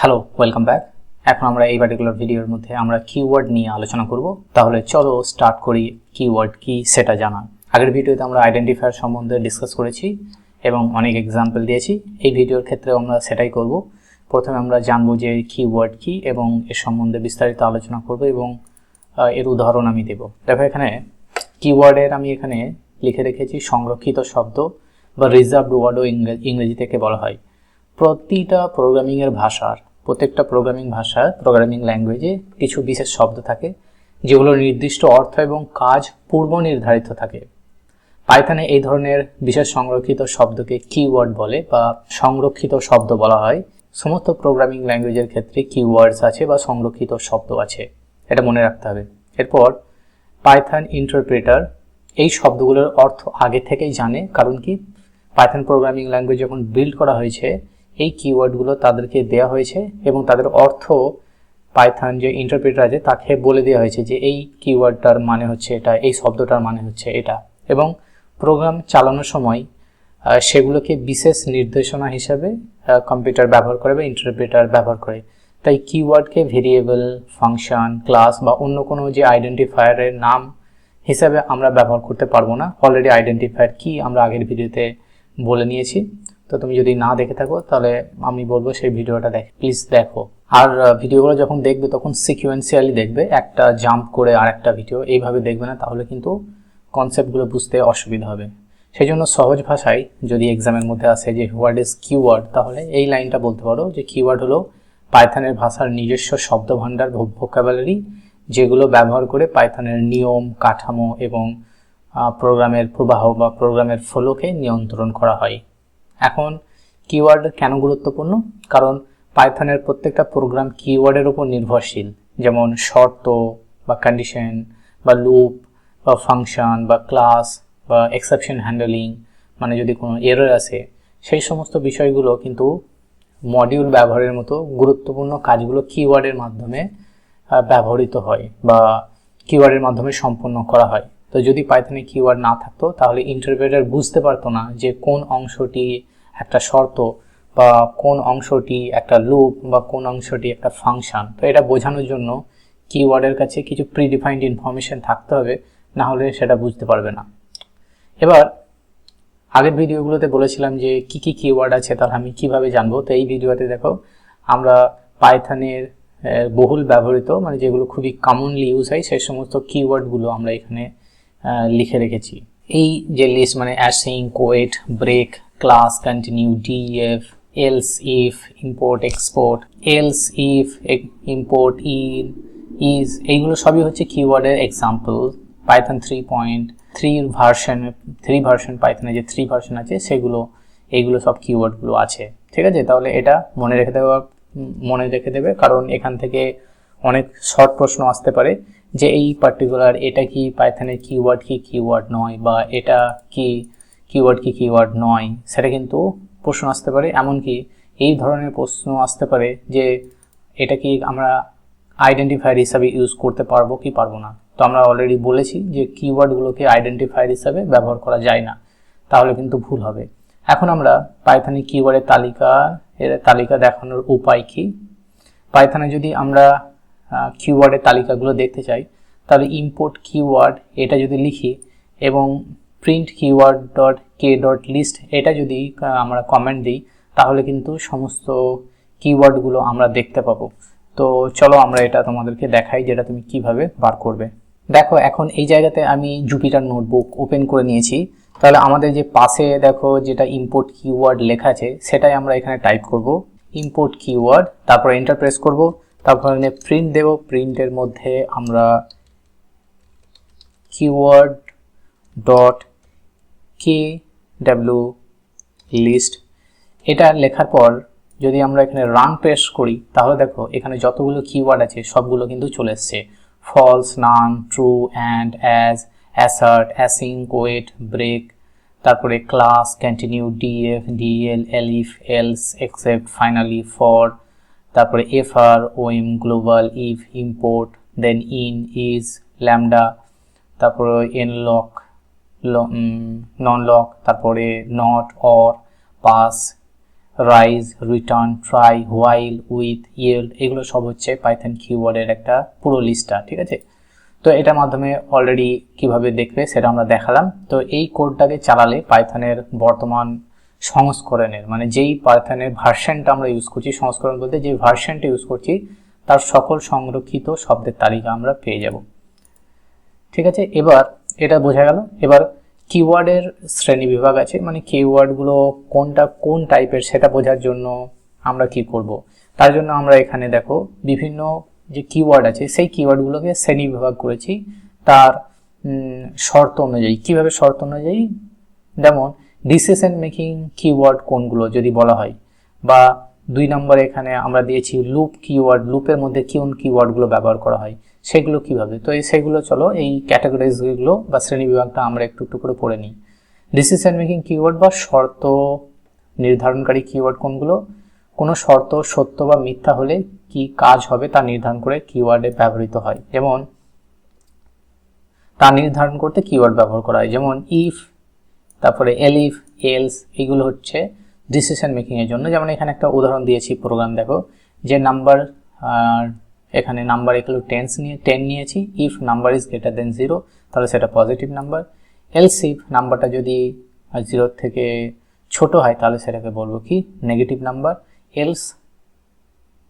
Hello, welcome back. এখন আমরা এই পার্টিকুলার ভিডিওর মধ্যে আমরা কিওয়ার্ড নিয়ে আলোচনা করব। তাহলে চলো স্টার্ট করি কিওয়ার্ড কি সেটা জানা। আগের ভিডিওতে আমরা আইডেন্টিফায়ার সম্বন্ধে ডিসকাস করেছি এবং অনেক এক্সাম্পল দিয়েছি। এই ভিডিওর ক্ষেত্রে আমরা সেটাই করব। প্রথমে আমরা জানবো যে কিওয়ার্ড কি এবং এর সম্বন্ধে বিস্তারিত আলোচনা করব এবং এর উদাহরণ আমি দেব। দেখো এখানে কিওয়ার্ডের আমি এখানে লিখে রেখেছি সংরক্ষিত শব্দ বা রিজার্ভড ওয়ার্ডও ইংরেজি থেকে বলা হয়। প্রত্যেকটা প্রোগ্রামিং ভাষার প্রোগ্রামিং ল্যাঙ্গুয়েজে কিছু বিশেষ শব্দ থাকে যেগুলোর নির্দিষ্ট অর্থ এবং কাজ পূর্ব নির্ধারিত থাকে। পাইথনে এই ধরনের বিশেষ সংরক্ষিত শব্দকে কিওয়ার্ড বলে বা সংরক্ষিত শব্দ বলা হয়। সমস্ত প্রোগ্রামিং ল্যাঙ্গুয়েজের ক্ষেত্রে কিওয়ার্ডস আছে বা সংরক্ষিত শব্দ আছে, এটা মনে রাখতে হবে। এরপর পাইথন ইন্টারপ্রেটার এই শব্দগুলোর অর্থ আগে থেকেই জানে, কারণ কি পাইথন প্রোগ্রামিং ল্যাঙ্গুয়েজ যখন বিল্ড করা হয়েছে এই কিওয়ার্ডগুলো তাদেরকে দেওয়া হয়েছে এবং তাদের অর্থ পাইথন যে ইন্টারপ্রেটার আছে তাকে বলে দেওয়া হয়েছে যে এই কিওয়ার্ডটার মানে হচ্ছে এটা, এই শব্দটার মানে হচ্ছে এটা, এবং প্রোগ্রাম চালানোর সময় সেগুলোকে বিশেষ নির্দেশনা হিসাবে কম্পিউটার ব্যবহার করে বা ইন্টারপ্রেটার ব্যবহার করে। তাই কিওয়ার্ডকে ভেরিয়েবল, ফাংশন, ক্লাস বা অন্য কোনো যে আইডেন্টিফায়ারের নাম হিসাবে আমরা ব্যবহার করতে পারবো না। অলরেডি আইডেন্টিফায়ার কি আমরা আগের ভিডিওতে বলে নিয়েছি। তো তুমি যদি না দেখে থাকো তাহলে আমি বলবো সেই ভিডিওটা প্লিজ দেখো। আর ভিডিওগুলো যখন দেখবে তখন সিকুয়েন্সিয়ালি দেখবে, একটা জাম্প করে আর একটা ভিডিও এইভাবে দেখবে না, তাহলে কিন্তু কনসেপ্টগুলো বুঝতে অসুবিধা হবে। সেই জন্য সহজ ভাষায় যদি এক্সামের মধ্যে আসে যে হোয়াট ইজ কিওয়ার্ড, তাহলে এই লাইনটা বলতে পারো যে কিওয়ার্ড হলো পাইথনের ভাষার নিজস্ব শব্দভাণ্ডার, ভোকাবুলারি, যেগুলো ব্যবহার করে পাইথনের নিয়ম, কাঠামো এবং প্রোগ্রামের প্রবাহ বা প্রোগ্রামের ফ্লোকে নিয়ন্ত্রণ করা হয়। এখন কিওয়ার্ড কেন গুরুত্বপূর্ণ? কারণ পাইথনের প্রত্যেকটা প্রোগ্রাম কিওয়ার্ডের উপর নির্ভরশীল, যেমন শর্ত বা কন্ডিশন বা লুপ বা ফাংশন বা ক্লাস বা এক্সেপশন হ্যান্ডলিং, মানে যদি কোনো এরর আসে সেই সমস্ত বিষয়গুলো কিন্তু মডিউল ব্যবহারের মতো গুরুত্বপূর্ণ কাজগুলো কিওয়ার্ডের মাধ্যমে ব্যবহৃত হয় বা কিওয়ার্ডের মাধ্যমে সম্পন্ন করা হয়। তো যদি পাইথনে কিওয়ার্ড না থাকতো তাহলে ইন্টারপ্রেটার বুঝতে পারতো না যে কোন অংশটি একটা শর্ত বা কোন অংশটি একটা লুপ বা কোন অংশটি একটা ফাংশন। তো এটা বোঝানোর জন্য কিওয়ার্ডের কাছে কিছু প্রিডিফাইন্ড ইনফরমেশন থাকতে হবে, না হলে সেটা বুঝতে পারবে না। এবার আগের ভিডিওগুলোতে বলেছিলাম যে কি কি কিওয়ার্ড আছে, তাহলে আমি কিভাবে জানবো। তো এই ভিডিওতে দেখো আমরা পাইথনের বহুল ব্যবহৃত, মানে যেগুলো খুবই কমনলি ইউজ হয় সেই সমস্ত কিওয়ার্ডগুলো আমরা এখানে লিখে রেখেছি। এই যে লিস্ট, মানে async, coed, break, class, continue, def, else if, import, export, else if, import, in, is, এইগুলো সবই হচ্ছে কিওয়ার্ডের এক্সাম্পল। পাইথন 3.3 ভার্সন পাইথনে যে 3 ভার্সন আছে এইগুলো সব কিওয়ার্ডগুলো আছে। ঠিক আছে, তাহলে এটা মনে রেখে দেবে, কারণ এখান থেকে অনেক শর্ট প্রশ্ন আসতে পারে যে এই পার্টিকুলার এটা কি পাইথনের কিওয়ার্ড কি কিওয়ার্ড নয়, বা এটা কি কিওয়ার্ড নয়, সেটা কিন্তু প্রশ্ন আসতে পারে। এমনকি এই ধরনের প্রশ্ন আসতে পারে যে এটা কি আমরা আইডেন্টিফায়ার হিসাবে ইউজ করতে পারবো কি পারবো না। তো আমরা অলরেডি বলেছি যে কিওয়ার্ডগুলোকে আইডেন্টিফায়ার হিসাবে ব্যবহার করা যায় না, তাহলে কিন্তু ভুল হবে। এখন আমরা পাইথনে কিওয়ার্ডের তালিকা দেখানোর উপায় কি। পাইথনে যদি আমরা কিওয়ার্ডের তালিকাগুলো দেখতে চাই তাহলে ইম্পোর্ট কিওয়ার্ড এটা যদি লিখি এবং প্রিন্ট কিওয়ার্ড ডট কে ডট লিস্ট এটা যদি আমরা কমেন্ট দিই, তাহলে কিন্তু সমস্ত কিওয়ার্ডগুলো আমরা দেখতে পাবো। তো চলো আমরা এটা তোমাদেরকে দেখাই যেটা তুমি কিভাবে বার করবে। দেখো এখন এই জায়গাতে আমি জুপিটার নোটবুক ওপেন করে নিয়েছি। তাহলে আমাদের যে পাশে দেখো যেটা ইম্পোর্ট কিওয়ার্ড লেখা আছে সেটাই আমরা এখানে টাইপ করব, ইম্পোর্ট কিওয়ার্ড, তারপর এন্টার প্রেস করব, তারপর প্রিন্ট দেব। প্রিন্টের মধ্যে আমরা keyword dot K W list এটা লেখার পর যদি আমরা এখানে রান প্রেস করি তাহলে দেখো এখানে যতগুলো কিওয়ার্ড আছে সবগুলো কিন্তু চলে এসছে। False, none, true, and, as, assert, async, coed, break, তারপরে class, continue, def, del, elif, else, except, finally, for, তারপরে from, global, if, import, then in, is, lambda, তারপরে এনলক, নন লক, তারপরে not, or, pass, raise, return, try, while, with, yield, এগুলো সব হচ্ছে Python কিওয়ার্ডের একটা পুরো লিস্টটা, ঠিক আছে। তো এটার মাধ্যমে অলরেডি কিভাবে দেখবে সেটা আমরা দেখালাম। তো এই কোডটাকে চালালে পাইথনের বর্তমান সংস্করণের, মানে যেই পাইথনের ভার্সনটা আমরা ইউজ করছি, সংস্করণ বলতে যে ভার্সনটা ইউজ করছি তার সকল সংরক্ষিত শব্দের তালিকা আমরা পেয়ে যাব, ঠিক আছে। এবার এটা বোঝা গেল। এবার কিওয়ার্ডের শ্রেণী বিভাগ আছে, মানে কিওয়ার্ডগুলো কোনটা কোন টাইপের সেটা বোঝার জন্য আমরা কি করব, তার জন্য আমরা এখানে দেখো বিভিন্ন যে কিওয়ার্ড আছে সেই কিওয়ার্ডগুলোকে শ্রেণী বিভাগ করেছি তার শর্ত অনুযায়ী। কিভাবে শর্ত অনুযায়ী, যেমন ডিসিশন মেকিং কিওয়ার্ড কোনগুলো যদি বলা হয়, বা 2 নম্বরে এখানে আমরা দিয়েছি লুপ কিওয়ার্ড, লুপের মধ্যে কোন কিওয়ার্ডগুলো ব্যবহার করা হয় সেগুলো কিভাবে। তো সেগুলো চলো এই ক্যাটাগরিজগুলো বা শ্রেণীবিভাগটা আমরা একটু একটু করে পড়ে নিই। ডিসিশন মেকিং কিওয়ার্ড বা শর্ত নির্ধারণকারী কিওয়ার্ড কোনগুলো, কোনো শর্ত সত্য বা মিথ্যা হলে কি কাজ হবে তা নির্ধারণ করে কিওয়ার্ডে ব্যবহৃত হয়, যেমন তা নির্ধারণ করতে কিওয়ার্ড ব্যবহার করা হয়, যেমন ইফ, তারপরে এলিফ, এলস, এগুলো হচ্ছে ডিসিশন মেকিং এর জন্য। যেমন এখানে একটা উদাহরণ দিয়েছি প্রোগ্রাম, দেখো যে নাম্বার, এখানে নাম্বার ইকুয়াল টু 10 নিয়েছি, if number is greater than 0 তাহলে সেটা পজিটিভ নাম্বার, এলস ইফ নাম্বারটা যদি 0 থেকে ছোট হয় তাহলে সেটাকে বলবো কি নেগেটিভ নাম্বার, এলস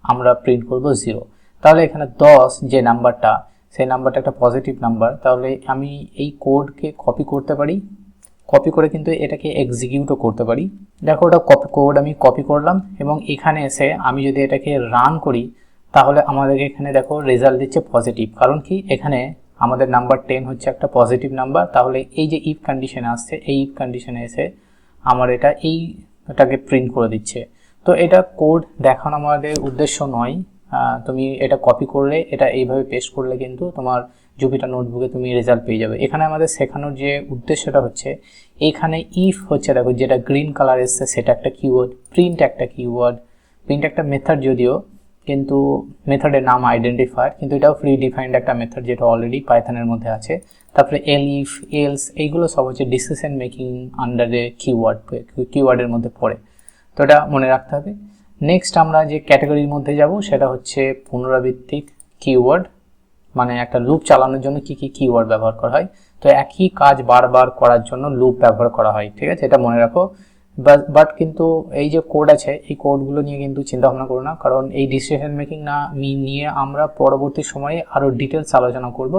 আমরা প্রিন্ট করব 0। তাহলে এখানে 10 যে নাম্বারটা, সেই নাম্বারটা একটা পজিটিভ নাম্বার, তাহলে আমি এই কোডকে কপি করতে পারি, কপি করে কিন্তু এটাকে এক্সিকিউটও করতে পারি। দেখো ওটা কোড আমি কপি করলাম এবং এখানে এসে আমি যদি এটাকে রান করি তাহলে আমাদেরকে এখানে দেখো রেজাল্ট দিচ্ছে পজিটিভ। কারণ কি, এখানে আমাদের নাম্বার 10 হচ্ছে একটা পজিটিভ নাম্বার, তাহলে এই যে ইফ কন্ডিশনে আসছে, এই ইফ কন্ডিশনে এসে আমার এটাকে প্রিন্ট করে দিচ্ছে। তো এটা কোড দেখানো আমাদের উদ্দেশ্য নয়, তুমি এটা কপি করলে, এটা এইভাবে পেস্ট করলে কিন্তু তোমার জুপিটার নোটবুকে তুমি রেজাল্ট পেয়ে যাবে। এখানে আমাদের শেখানোর যে উদ্দেশ্যটা হচ্ছে, এখানে ইফ হচ্ছে দেখো যেটা গ্রিন কালার এসছে সেটা একটা কিওয়ার্ড, প্রিন্ট একটা কিওয়ার্ড, প্রিন্ট একটা মেথড যদিও, কিন্তু মেথডের নাম আইডেন্টিফায়ার, কিন্তু এটাও ফ্রি ডিফাইন্ড একটা মেথড যেটা অলরেডি পাইথনের মধ্যে আছে। তারপরে এলিফ, এলস, এইগুলো সব হচ্ছে ডিসিশন মেকিং আন্ডারে কিওয়ার্ডের মধ্যে পড়ে, তো এটা মনে রাখতে হবে। নেক্সট আমরা যে ক্যাটাগরির মধ্যে যাব সেটা হচ্ছে পুনরাবৃত্তিক কিওয়ার্ড, মানে একটা লুপ চালানোর জন্য কি কি কিওয়ার্ড ব্যবহার করা হয়। তো একই কাজ বারবার করার জন্য লুপ ব্যবহার করা হয়, ঠিক আছে, এটা মনে রাখো। বাট কিন্তু এই যে কোড আছে এই কোডগুলো নিয়ে কিন্তু চিন্তা ভাবনা করো না, কারণ এই ডিসিশন মেকিং নিয়ে আমরা পরবর্তী সময়ে আরও ডিটেলস আলোচনা করব।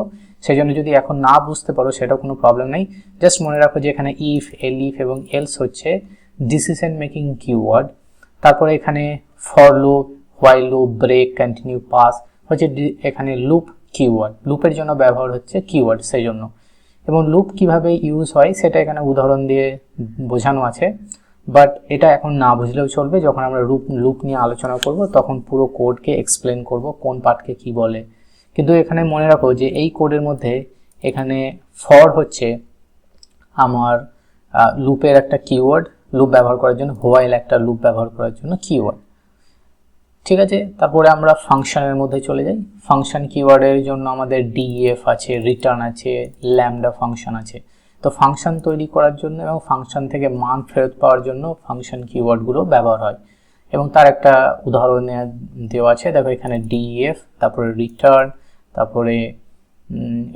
সেই জন্য যদি এখন না বুঝতে পারো সেটাও কোনো প্রবলেম নেই, জাস্ট মনে রাখো যে এখানে ইফ, এলিফ এবং এলস হচ্ছে ডিসিশন মেকিং কিওয়ার্ড। তারপরে এখানে for loop, while loop, break, continue, pass হচ্ছে এখানে লুপ কিওয়ার্ড, লুপের জন্য ব্যবহার হচ্ছে কিওয়ার্ড সেই জন্য। এবং লুপ কিভাবে ইউজ হয় সেটা এখানে উদাহরণ দিয়ে বোঝানো আছে, বাট এটা এখন না বুঝলেও চলবে। যখন আমরা লুপ নিয়ে আলোচনা করব তখন পুরো কোডকে এক্সপ্লেন করব কোন পার্টকে কি বলে। কিন্তু এখানে মনে রাখো যে এই কোডের মধ্যে এখানে ফর হচ্ছে আমার লুপের একটা কিওয়ার্ড, লুপ ব্যবহার করার জন্য, হোয়াইল একটা লুপ ব্যবহার করার জন্য কিওয়ার্ড, ঠিক আছে। তারপরে আমরা ফাংশনের মধ্যে চলে যাই। ফাংশন কিওয়ার্ডের জন্য আমাদের ডিএফ আছে, রিটার্ন আছে, ল্যামডা ফাংশন আছে। তো ফাংশন তৈরি করার জন্য এবং ফাংশন থেকে মান ফেরত পাওয়ার জন্য ফাংশন কিওয়ার্ডগুলো ব্যবহার হয়, এবং তার একটা উদাহরণ দেওয়া আছে। দেখো এখানে ডিএফ, তারপরে রিটার্ন, তারপরে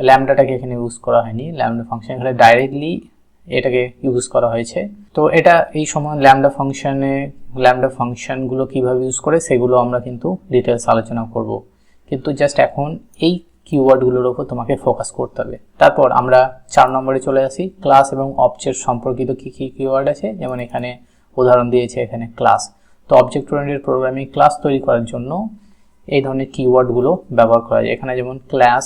ল্যামডাটাকে এখানে ইউজ করা হয়নি, ল্যামডা ফাংশন এখানে ডাইরেক্টলি এটাকে ইউজ করা হয়েছে। তো এটা এই সময় ল্যামডা ফাংশনগুলো কিভাবে ইউজ করে সেগুলো আমরা কিন্তু ডিটেলস আলোচনা করব, কিন্তু জাস্ট এখন এই কিওয়ার্ডগুলোর উপর তোমাকে ফোকাস করতে হবে। তারপর আমরা 4 নম্বরে চলে আসি, ক্লাস এবং অবজেক্ট সম্পর্কিত কি কি কিওয়ার্ড আছে। যেমন এখানে উদাহরণ দিয়েছে এখানে ক্লাস। তো অবজেক্ট ওরিয়েন্টেড প্রোগ্রামিং ক্লাস তৈরি করার জন্য এই ধরনের কিওয়ার্ডগুলো ব্যবহার করা যায়। এখানে যেমন ক্লাস,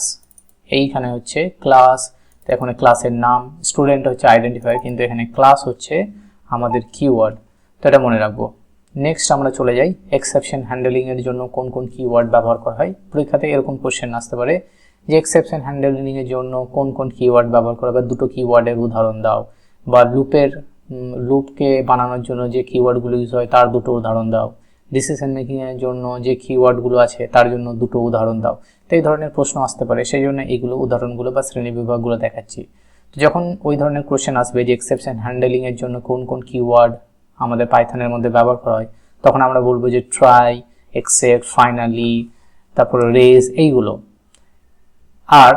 এইখানে হচ্ছে ক্লাস, তো এখানে ক্লাসের নাম, স্টুডেন্ট হচ্ছে আইডেন্টিফায়ার, কিন্তু এখানে ক্লাস হচ্ছে আমাদের কিওয়ার্ড, তো এটা মনে রাখবো। নেক্সট আমরা চলে যাই এক্সেপশন হ্যান্ডলিং এর জন্য কোন কোন কিওয়ার্ড ব্যবহার করা হয়। পরীক্ষাতে এরকম কোশ্চেন আসতে পারে যে এক্সেপশন হ্যান্ডলিং এর জন্য কোন কোন কিওয়ার্ড ব্যবহার করা হবে, দুটো কিওয়ার্ডের উদাহরণ দাও, বা লুপকে বানানোর জন্য যে কিওয়ার্ডগুলো ইউজ হয় তার দুটো উদাহরণ দাও, ডিসিশন মেকিং এর জন্য যে কিওয়ার্ডগুলো আছে তার জন্য দুটো উদাহরণ দাও। তো এই ধরনের প্রশ্ন আসতে পারে, সেই জন্য এইগুলো উদাহরণগুলো বা শ্রেণী বিভাগগুলো দেখাচ্ছি। তো যখন ওই ধরনের কোশ্চেন আসবে যে এক্সেপশন হ্যান্ডলিং এর জন্য কোন কোন কিওয়ার্ড আমাদের পাইথনের মধ্যে ব্যবহার করা হয়, তখন আমরা বলবো যে ট্রাই, এক্সেপ্ট, ফাইনালি, তারপরে রেজ, এইগুলো। আর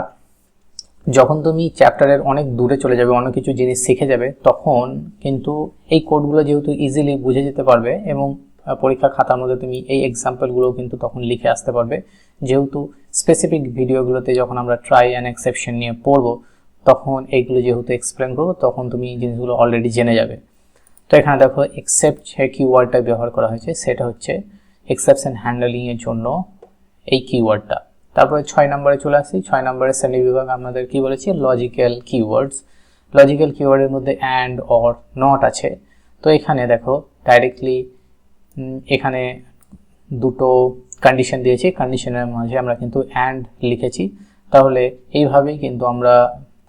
যখন তুমি চ্যাপ্টারের অনেক দূরে চলে যাবে, অনেক কিছু জিনিস শিখে যাবে, তখন কিন্তু এই কোডগুলো যেহেতু ইজিলি বুঝে যেতে পারবে এবং পরীক্ষা খাতার মধ্যে তুমি এই এক্সাম্পলগুলো কিন্তু তখন লিখে আসতে পারবে, যেহেতু স্পেসিফিক ভিডিওগুলোতে যখন আমরা ট্রাই অ্যান্ড এক্সেপশন নিয়ে পড়বো তখন এইগুলো যেহেতু এক্সপ্লেন করবো তখন তুমি জিনিসগুলো অলরেডি জেনে যাবে। তো এখানে দেখো এক্সেপ্ট যে কিওয়ার্ডটা ব্যবহার করা হয়েছে সেটা হচ্ছে এক্সেপশন হ্যান্ডলিং এর জন্য এই কিওয়ার্ডটা। তারপরে 6 নম্বরে চলে আসি। 6 নম্বরের শ্রেণীবিভাগ আমাদের কি বলেছি, লজিক্যাল কিওয়ার্ডস। লজিক্যাল কিওয়ার্ডের মধ্যে অ্যান্ড, অর, নট আছে। তো এখানে দেখো ডাইরেক্টলি এখানে দুটো কন্ডিশন দিয়েছি, কন্ডিশনের মাঝে আমরা কিন্তু অ্যান্ড লিখেছি। তাহলে এইভাবেই কিন্তু আমরা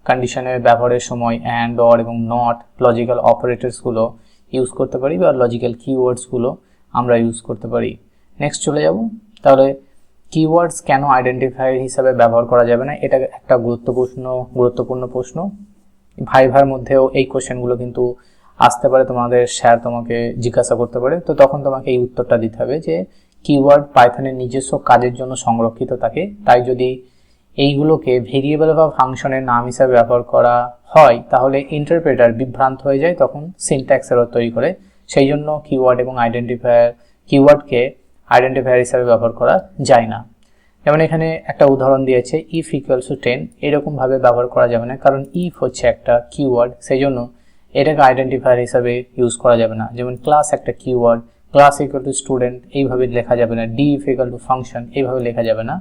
কন্ডিশনের ব্যবহারের সময় অ্যান্ড, অর এবং নট লজিক্যাল অপারেটরসগুলো ইউজ করতে পারি বা লজিক্যাল কিওয়ার্ডসগুলো আমরা ইউজ করতে পারি। নেক্সট চলে যাব। তাহলে কিওয়ার্ডস কেন আইডেন্টিফায়ার হিসাবে ব্যবহার করা যাবে না, এটা একটা গুরুত্বপূর্ণ প্রশ্ন। ভাইভার মধ্যেও এই কোশ্চেনগুলো কিন্তু আসতে পারে, তোমাদের স্যার তোমাকে জিজ্ঞাসা করতে পারে। তো তখন তোমাকে এই উত্তরটা দিতে হবে যে কিওয়ার্ড পাইথনের নিজস্ব কাজের জন্য সংরক্ষিত থাকে, তাই যদি এইগুলোকে ভেরিয়েবল বা ফাংশনের নাম হিসাবে ব্যবহার করা হয় তাহলে ইন্টারপ্রেটার বিভ্রান্ত হয়ে যায়, তখন সিনট্যাক্স এরর তৈরি করে। সেই জন্য কিওয়ার্ড এবং কিওয়ার্ডকে আইডেন্টিফায়ার হিসাবে ব্যবহার করা যায় না। যেমন এখানে একটা উদাহরণ দিয়েছে, ইফ ইকুয়ালস টু 10, এরকম ভাবে ব্যবহার করা যাবে না, কারণ ইফ হচ্ছে একটা কিওয়ার্ড, সেই জন্য এটাকে আইডেন্টিফায়ার হিসাবে ইউজ করা যাবে না। যেমন ক্লাস একটা keyword, class equal to student এইভাবে লেখা যাবে না, ডিফ ইকুয়াল টু ফাংশন এইভাবে লেখা যাবে না।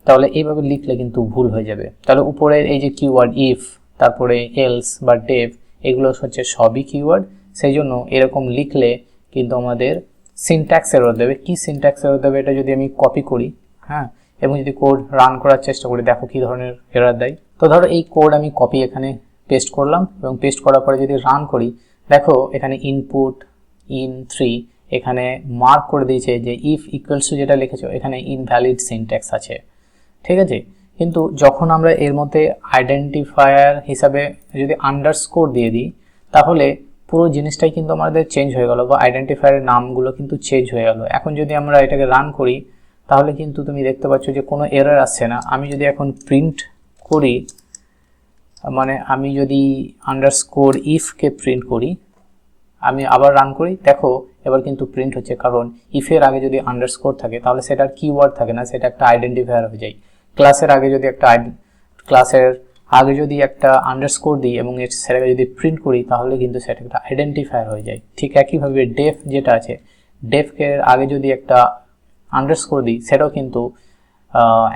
তাহলে এইভাবে লিখলে কিন্তু ভুল হয়ে যাবে। তাহলে উপরের এই যে কিওয়ার্ড ইফ, তারপরে এলস বা ডেভ, এগুলো হচ্ছে সবই কিওয়ার্ড, সেই জন্য এরকম লিখলে কিন্তু আমাদের সিনট্যাক্স এরর দেবে। কি সিনট্যাক্স এরর দেবে, এটা যদি আমি কপি করি, হ্যাঁ, এবং যদি কোড রান করার চেষ্টা করি, দেখো কি ধরনের এরর দেয়। তো ধরো এই কোড আমি কপি এখানে পেস্ট করলাম এবং পেস্ট করার পরে যদি রান করি, দেখো এখানে ইনপুট ইন 3 এখানে মার্ক করে দিয়েছে যে ইফ ইকুয়ালস টু যেটা লিখেছো এখানে ইনভ্যালিড সিনট্যাক্স আছে, ঠিক আছে। কিন্তু যখন আমরা এর মধ্যে আইডেন্টিফায়ার হিসাবে যদি আন্ডারস্কোর দিয়ে দিই তাহলে পুরো জিনিসটাই কিন্তু আমাদের চেঞ্জ হয়ে গেল, বা আইডেন্টিফায়ারের নামগুলো কিন্তু চেঞ্জ হয়ে গেল। এখন যদি আমরা এটাকে রান করি তাহলে কিন্তু তুমি দেখতে পাচ্ছ যে কোনো এরর আসছে না। আমি যদি এখন প্রিন্ট করি, মানে আমি যদি আন্ডারস্কোর ইফকে প্রিন্ট করি, আমি আবার রান করি, দেখো এবার কিন্তু প্রিন্ট হচ্ছে, কারণ ইফের আগে যদি আন্ডারস্কোর থাকে তাহলে সেটা আর কিওয়ার্ড থাকে না, সেটা একটা আইডেন্টিফায়ার হয়ে যায়। ক্লাসের আগে যদি একটা আন্ডারস্কোর দিই এবং সেটাকে যদি প্রিন্ট করি তাহলে কিন্তু সেটা একটা আইডেন্টিফায়ার হয়ে যায়। ঠিক একইভাবে ডেফ যেটা আছে, ডেফকে আগে যদি একটা আন্ডারস্কোর দিই সেটাও কিন্তু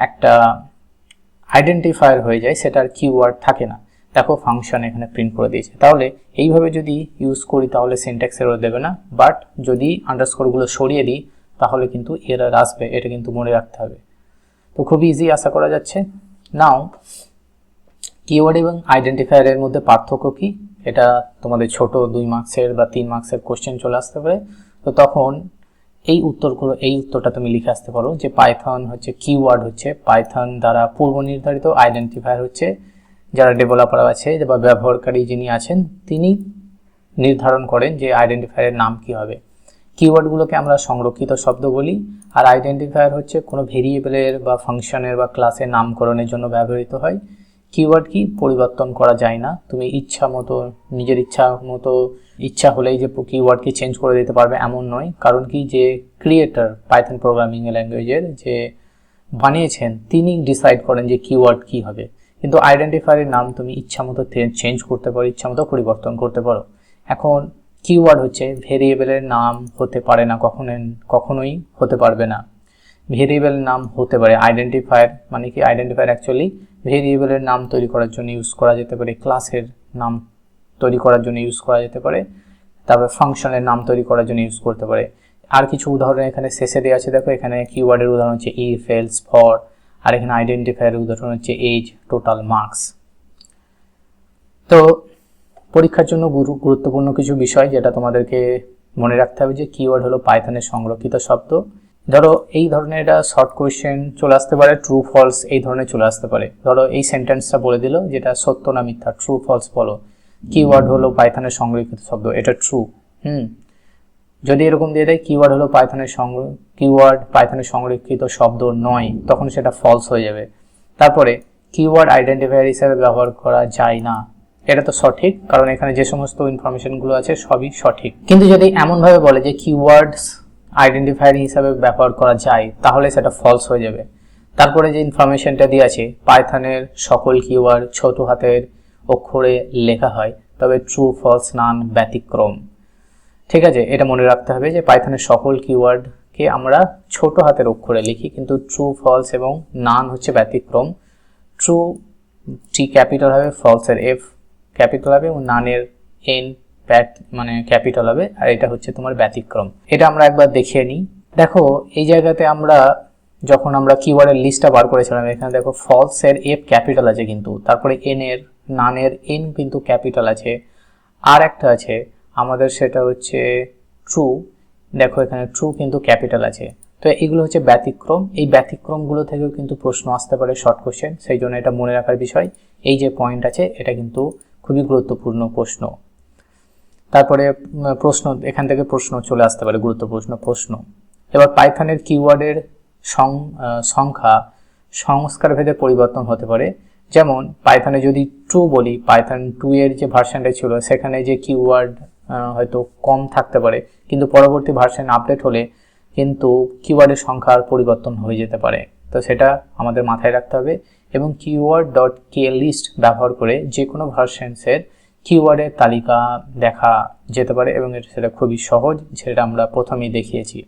একটা আইডেন্টিফায়ার হয়ে যায়, সেটা আর কিওয়ার্ড থাকে না। দেখো ফাংশন এখানে প্রিন্ট করে দিয়েছে। তাহলে এইভাবে যদি ইউজ করি তাহলে সিনট্যাক্স এরর দেবে না, বাট যদি আন্ডারস্কোরগুলো সরিয়ে দিই তাহলে কিন্তু এরর আসবে, এটা কিন্তু মনে রাখতে হবে। তো খুবই ইজি আশা করা যাচ্ছে। নাও কিওয়ার্ড এবং আইডেন্টিফায়ারের মধ্যে পার্থক্য কি, এটা তোমাদের ছোট 2 মার্কসের বা 3 মার্কসের কোশ্চেন চলে আসতে পারে। তো তখন এই উত্তরটা তুমি লিখে আসতে পারো যে পাইথন হচ্ছে কিওয়ার্ড হচ্ছে পাইথন দ্বারা পূর্ব নির্ধারিত, আইডেন্টিফায়ার হচ্ছে যারা ডেভেলপার আছে বা ব্যবহারকারী যিনি আছেন তিনি নির্ধারণ করেন যে আইডেন্টিফায়ারের নাম কি হবে। কিওয়ার্ডগুলোকে আমরা সংরক্ষিত শব্দ বলি, আর আইডেন্টিফায়ার হচ্ছে কোনো ভেরিয়েবলের বা ফাংশনের বা ক্লাসের নামকরণের জন্য ব্যবহৃত হয়। কিওয়ার্ড কি পরিবর্তন করা যায় না, তুমি নিজের ইচ্ছা হলেই যে কিওয়ার্ডকে চেঞ্জ করে দিতে পারবে এমন নয়, কারণ কি যে ক্রিয়েটর পাইথন প্রোগ্রামিং ল্যাঙ্গুয়েজের যে বানিয়েছেন তিনি ডিসাইড করেন যে কিওয়ার্ড কি হবে। কিন্তু আইডেন্টিফায়ারের নাম তুমি ইচ্ছামতো চেঞ্জ করতে পারো, ইচ্ছামতো পরিবর্তন করতে পারো। এখন কিওয়ার্ড হচ্ছে ভেরিয়েবলের নাম হতে পারে না, কখনোই হতে পারবে না। ভেরিয়েবল নাম হতে পারে, আইডেন্টিফায়ার মানে কি, আইডেন্টিফায়ার অ্যাকচুয়ালি ভেরিয়েবলের নাম তৈরি করার জন্য ইউজ করা যেতে পারে, ক্লাসের নাম তৈরি করার জন্য ইউজ করা যেতে পারে, তারপরে ফাংশনের নাম তৈরি করার জন্য ইউজ করতে পারে। আর কিছু উদাহরণ এখানে শেষে দেওয়া আছে, দেখো এখানে কিওয়ার্ডের উদাহরণ হচ্ছে ইফ, এলস, ফর, আর এখানে আইডেন্টিফায়ারের উদাহরণ হচ্ছে এজ, টোটাল, মার্কস। তো পরীক্ষার জন্য গুরুত্বপূর্ণ কিছু বিষয় যেটা তোমাদেরকে মনে রাখতে হবে যে কিওয়ার্ড হলো পাইথনের সংরক্ষিত শব্দ। ধরো এই ধরনের একটা শর্ট কোয়েশ্চেন চলে আসতে পারে, ট্রু ফলস এই ধরনের চলে আসতে পারে। ধরো এই সেন্টেন্সটা বলে দিল যেটা সত্য না মিথ্যা, ট্রু ফলস বলো। কিওয়ার্ড হলো পাইথনের সংরক্ষিত শব্দ, এটা ট্রু। যদি এরকম দিয়ে দেয় কিওয়ার্ড হলো পাইথনের সংরক্ষিত শব্দ নয়, তখন সেটা ফলস হয়ে যাবে। তারপরে কিওয়ার্ড আইডেন্টিফায়ার হিসেবে ব্যবহার করা যায় না, এটা তো সঠিক, কারণ এখানে যে সমস্ত ইনফরমেশনগুলো আছে সবই সঠিক। কিন্তু যদি এমনভাবে বলে যে কিওয়ার্ডস আইডেন্টিফায়ার হিসাবে ব্যবহার করা যায়, তাহলে সেটা ফলস হয়ে যাবে। তারপরে যে ইনফরমেশনটা দিয়ে আছে, পাইথনের সকল কিওয়ার্ড ছোট হাতের অক্ষরে লেখা হয়, তবে ট্রু, ফলস, নান ব্যতিক্রম। ঠিক আছে, এটা মনে রাখতে হবে যে পাইথনের সকল কিওয়ার্ডকে আমরা ছোট হাতের অক্ষরে লিখি, কিন্তু ট্রু, ফলস এবং নান হচ্ছে ব্যতিক্রম। ট্রু টি ক্যাপিটাল হবে, ফলসের এফ ক্যাপিটাল হবে এবং নানের এন মানে ক্যাপিটাল হবে, আর এটা হচ্ছে তোমার ব্যতিক্রম। এটা আমরা একবার দেখিয়ে নিই। দেখো এই জায়গাতে আমরা যখন আমরা কিওয়ার্ডের লিস্টটা বার করেছিলাম, এখানে দেখো ফলসের এফ ক্যাপিটাল আছে, কিন্তু তারপরে নানের এন কিন্তু ক্যাপিটাল আছে, আর একটা আছে আমাদের, সেটা হচ্ছে ট্রু। দেখো এখানে ট্রু কিন্তু ক্যাপিটাল আছে। তো এগুলো হচ্ছে ব্যতিক্রম। এই ব্যতিক্রমগুলো থেকেও কিন্তু প্রশ্ন আসতে পারে, শর্ট কোশ্চেন, সেই জন্য এটা মনে রাখার বিষয়। এই যে পয়েন্ট আছে এটা কিন্তু খুবই গুরুত্বপূর্ণ প্রশ্ন। তারপরে প্রশ্ন, এখান থেকে প্রশ্ন চলে আসতে পারে, গুরুত্বপূর্ণ প্রশ্ন। এবার পাইথনের কিওয়ার্ডের সংখ্যা সংস্কার ভেদে পরিবর্তন হতে পারে। যেমন পাইথনে যদি ট্রু বলি, পাইথন 2 এর যে ভার্সনটা ছিল সেখানে যে কিওয়ার্ড হয়তো কম থাকতে পারে, কিন্তু পরবর্তী ভার্সন আপডেট হলে কিন্তু কিওয়ার্ডের সংখ্যার পরিবর্তন হয়ে যেতে পারে। তো সেটা আমাদের মাথায় রাখতে হবে। এবং কিওয়ার্ড ডট কে লিস্ট ব্যবহার করে যে কোনো ভার্সনসের কিওয়ার্ডের তালিকা দেখা যেতে পারে, এবং সেটা খুবই সহজ, সেটা আমরা প্রথমেই দেখিয়েছি।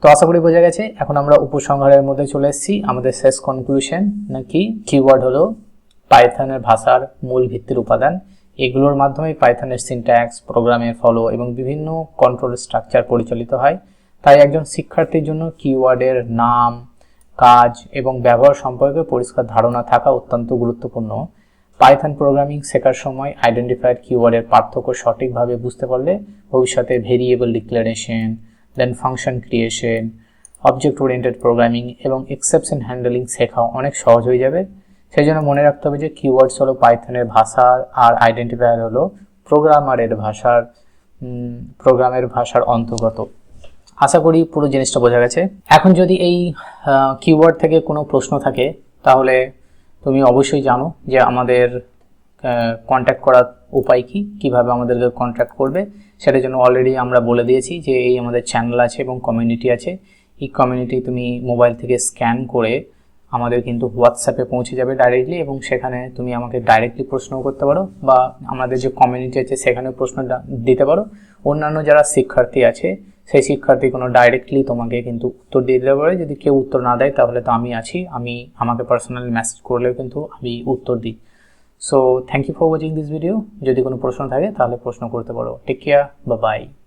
তো আশা করি বোঝা গেছে। এখন আমরা উপসংহারের মধ্যে চলে এসেছি। আমাদের শেষ কনক্লুশন নাকি কিওয়ার্ড হলো পাইথনের ভাষার মূল ভিত্তির উপাদান। এগুলোর মাধ্যমে পাইথনের সিনট্যাক্স, প্রোগ্রামের ফলো এবং বিভিন্ন কন্ট্রোল স্ট্রাকচার পরিচালিত হয়। তাই একজন শিক্ষার্থীর জন্য কিওয়ার্ডের নাম, কাজ এবং ব্যবহার সম্পর্কে পরিষ্কার ধারণা থাকা অত্যন্ত গুরুত্বপূর্ণ। পাইথন প্রোগ্রামিং শেখার সময় আইডেন্টিফায়ার কিওয়ার্ডের পার্থক্য সঠিকভাবে বুঝতে পারলে ভবিষ্যতে variable declaration, then function creation, object oriented programming এবং এক্সেপশন হ্যান্ডলিং শেখা অনেক সহজ হয়ে যাবে। সেই জন্য মনে রাখতে হবে যে কিওয়ার্ডস হলো পাইথনের ভাষার, আর আইডেন্টিফায়ার হলো প্রোগ্রামের ভাষার অন্তর্গত। আশা করি পুরো জিনিসটা বোঝা গেছে। এখন যদি এই কিওয়ার্ড থেকে কোনো প্রশ্ন থাকে, তাহলে তুমি অবশ্যই জানো যে আমাদের কন্ট্যাক্ট করার উপায় কি, কিভাবে আমাদেরকে কন্ট্যাক্ট করবে। সেটার জন্য অলরেডি আমরা বলে দিয়েছি যে এই আমাদের চ্যানেল আছে এবং কমিউনিটি আছে। এই কমিউনিটি তুমি মোবাইল থেকে স্ক্যান করে আমাদের কিন্তু হোয়াটসঅ্যাপে পৌঁছে যাবে ডাইরেক্টলি, এবং সেখানে তুমি আমাকে ডাইরেক্টলি প্রশ্ন করতে পারো, বা আমাদের যে কমিউনিটি আছে সেখানে প্রশ্ন দিতে পারো। অন্যান্য যারা শিক্ষার্থী আছে সেই শিক্ষার্থী কোনো ডাইরেক্টলি তোমাকে কিন্তু উত্তর দিয়ে দিতে পারে। যদি কেউ উত্তর না দেয় তাহলে তো আমি আছি, আমাকে পার্সোনালি মেসেজ করলেও কিন্তু আমি উত্তর দিই। So thank you for watching this video. যদি কোনো প্রশ্ন থাকে তাহলে প্রশ্ন করতে পারো। Take care, bye by.